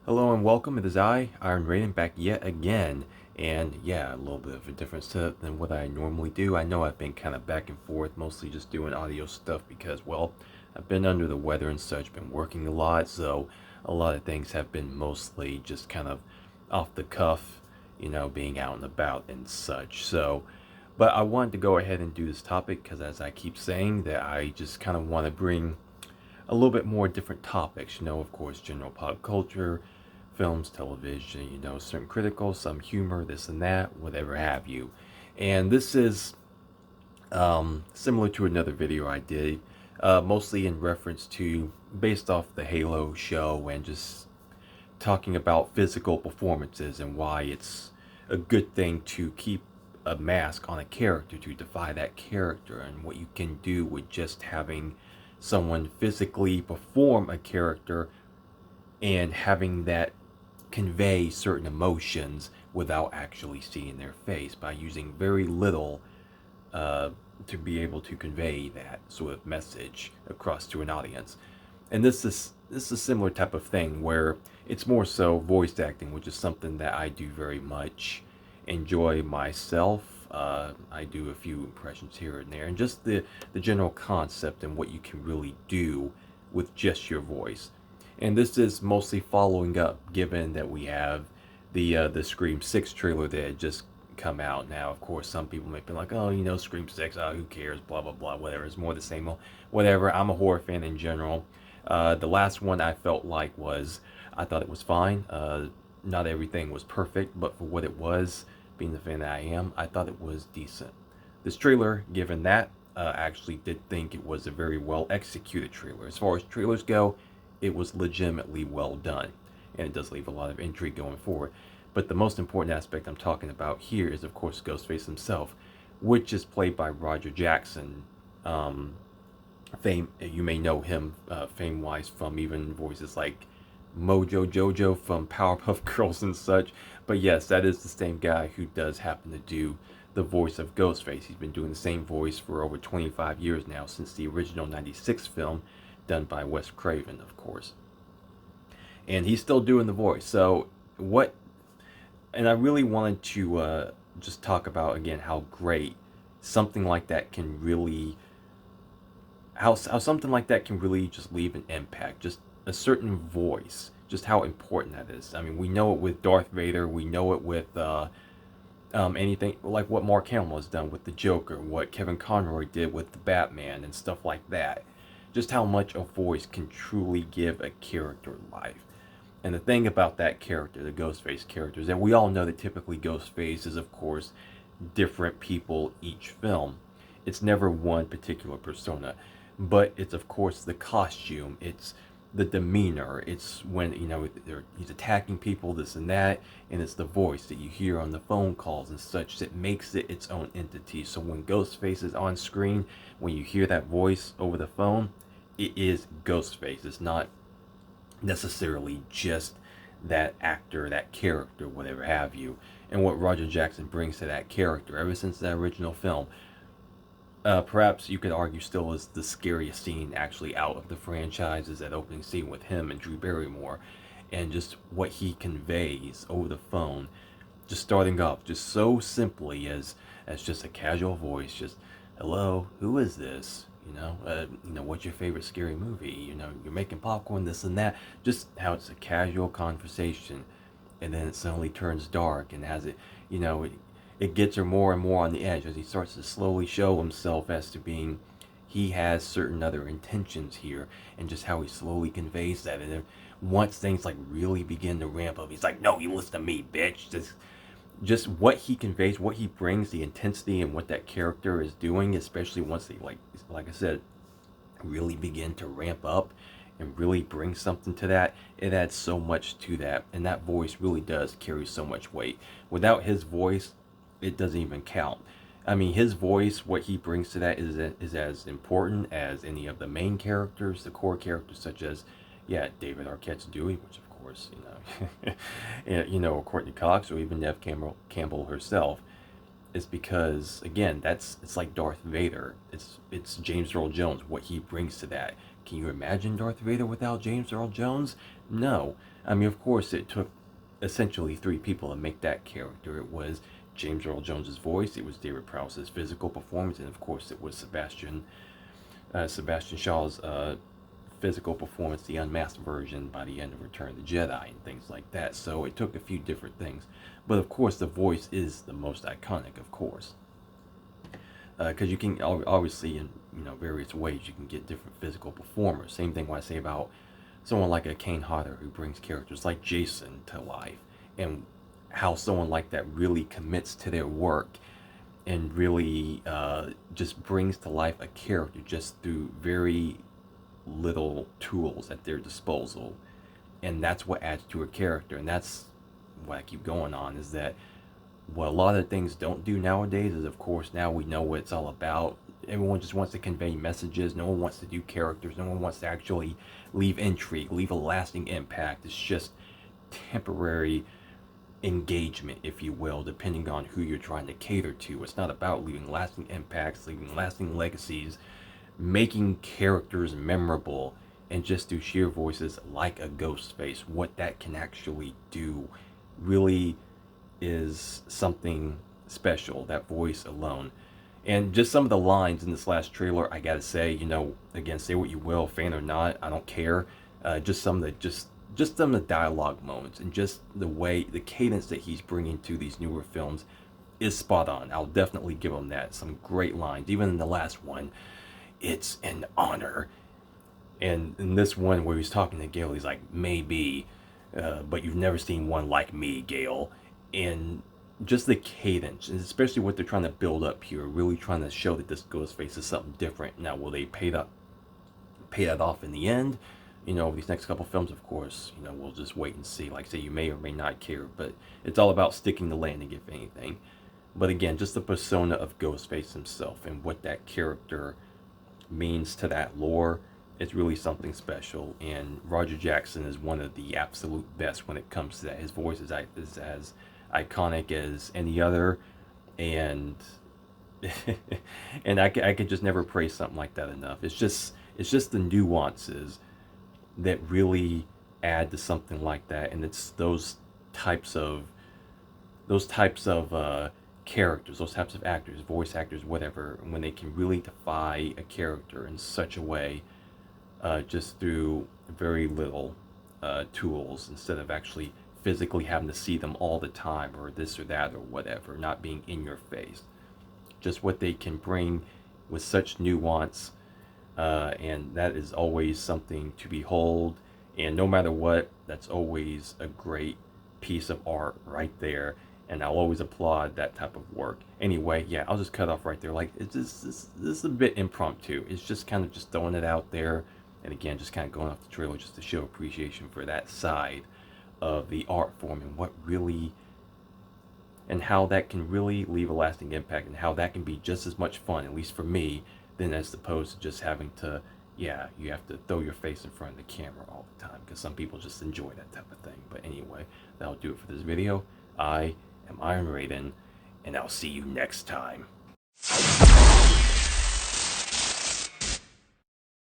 Hello and welcome. It is I, Iron Raiden, back yet again. And yeah, a little bit of a different setup than what I normally do. I know I've been kind of back and forth, mostly just doing audio stuff because, well, I've been under the weather and such, been working a lot, so a lot of things have been mostly just kind of off the cuff, being out and about and such. But I wanted to go ahead and do this topic because, as I keep saying, that I just kind of want to bring a little bit more different topics, of course, general pop culture, films, television, certain critical, some humor, this and that, whatever have you. And this is similar to another video I did, mostly in reference to based off the Halo show and just talking about physical performances and why it's a good thing to keep a mask on a character to defy that character and what you can do with just having someone physically perform a character and having that convey certain emotions without actually seeing their face by using very little uh, to be able to convey that sort of message across to an audience. And this is a similar type of thing where it's more so voice acting, which is something that I do very much enjoy myself. I do a few impressions here and there, and just the general concept and what you can really do with just your voice. And this is mostly following up, given that we have the Scream 6 trailer that had just come out. Now, of course, some people may be like, oh, Scream 6, oh, who cares, blah, blah, blah, whatever. It's more the same, whatever. I'm a horror fan in general. The last one I felt like I thought it was fine. Not everything was perfect, but for what it was, being the fan that I am, I thought it was decent. This trailer, given that, actually did think it was a very well executed trailer. As far as trailers go, it was legitimately well done, and it does leave a lot of intrigue going forward. But the most important aspect I'm talking about here is, of course, Ghostface himself, which is played by Roger Jackson. Fame, you may know him fame-wise from even voices like Mojo Jojo from Powerpuff Girls and such. But yes, that is the same guy who does happen to do the voice of Ghostface. He's been doing the same voice for over 25 years now, since the original 96 film done by Wes Craven, of course. And he's still doing the voice. So, and I really wanted to just talk about again how great something like that can really, how something like that can really just leave an impact. Just a certain voice, just how important that is. I mean, we know it with Darth Vader, we know it with anything like what Mark Hamill has done with the Joker, what Kevin Conroy did with the Batman, and stuff like that. Just how much a voice can truly give a character life. And the thing about that character, the Ghostface character, is that we all know that typically Ghostface is, of course, different people each film. It's never one particular persona, but it's, of course, the costume, it's the demeanor, it's when, he's attacking people, this and that, and it's the voice that you hear on the phone calls and such that makes it its own entity. So when Ghostface is on screen, when you hear that voice over the phone, it is Ghostface. It's not necessarily just that actor, that character, whatever have you. And what Roger Jackson brings to that character ever since that original film, perhaps you could argue still is the scariest scene actually out of the franchise, is that opening scene with him and Drew Barrymore, and just what he conveys over the phone, just starting off just so simply as just a casual voice, just hello, who is this? What's your favorite scary movie? You're making popcorn, this and that. Just how it's a casual conversation, and then it suddenly turns dark, and as it gets her more and more on the edge as he starts to slowly show himself as to being, he has certain other intentions here, and just how he slowly conveys that. And then once things like really begin to ramp up, he's like, "No, you listen to me, bitch." Just what he conveys, what he brings, the intensity, and what that character is doing, especially once they like I said, really begin to ramp up and really bring something to that. It adds so much to that, and that voice really does carry so much weight. Without his voice, it doesn't even count. I mean, his voice, what he brings to that is as important as any of the main characters, the core characters, such as, yeah, David Arquette's Dewey, which of course, or Courtney Cox, or even Neve Campbell herself, is because, again, it's like Darth Vader. It's James Earl Jones, what he brings to that, can you imagine Darth Vader without James Earl Jones? No. I mean, of course, it took essentially three people to make that character. It was James Earl Jones's voice, it was David Prowse's physical performance, and of course, it was Sebastian Shaw's physical performance, the unmasked version by the end of Return of the Jedi, and things like that. So it took a few different things, but of course, the voice is the most iconic, of course, because you can obviously in various ways you can get different physical performers. Same thing when I say about someone like a Kane Hodder who brings characters like Jason to life, and how someone like that really commits to their work and really just brings to life a character just through very little tools at their disposal. And that's what adds to a character, and that's what I keep going on, is that what a lot of things don't do nowadays is, of course, now we know what it's all about. Everyone just wants to convey messages. No one wants to do characters. No one wants to actually leave intrigue, leave a lasting impact. It's just temporary engagement, if you will, depending on who you're trying to cater to. It's not about leaving lasting impacts, leaving lasting legacies, making characters memorable, and just through sheer voices like a Ghostface, what that can actually do really is something special, that voice alone. And just some of the lines in this last trailer, I gotta say, again, say what you will, fan or not, I don't care. Just some of the just some of the dialogue moments, and just the way, the cadence that he's bringing to these newer films is spot on. I'll definitely give him that. Some great lines, even in the last one. It's an honor. And in this one where he's talking to Gale, he's like, maybe, but you've never seen one like me, Gale. And just the cadence, and especially what they're trying to build up here, really trying to show that this Ghostface is something different. Now, will they pay that off in the end? These next couple films, of course, we'll just wait and see. Like I say, you may or may not care, but it's all about sticking the landing, if anything. But again, just the persona of Ghostface himself and what that character means to that lore is really something special. And Roger Jackson is one of the absolute best when it comes to that. His voice is as iconic as any other, and and I could just never praise something like that enough. It's just the nuances that really add to something like that, and it's those types of characters, those types of actors, voice actors, whatever, when they can really defy a character in such a way, just through very little tools, instead of actually physically having to see them all the time, or this or that or whatever, not being in your face. Just what they can bring with such nuance, and that is always something to behold. And no matter what, that's always a great piece of art right there. And I'll always applaud that type of work. Anyway, yeah, I'll just cut off right there. Like, it's just, this is a bit impromptu. It's just kind of just throwing it out there. And again, just kind of going off the trailer just to show appreciation for that side of the art form, and what really, and how that can really leave a lasting impact, and how that can be just as much fun, at least for me, than as opposed to just having to, yeah, you have to throw your face in front of the camera all the time, because some people just enjoy that type of thing. But anyway, that'll do it for this video. I am Iron Raiden, and I'll see you next time.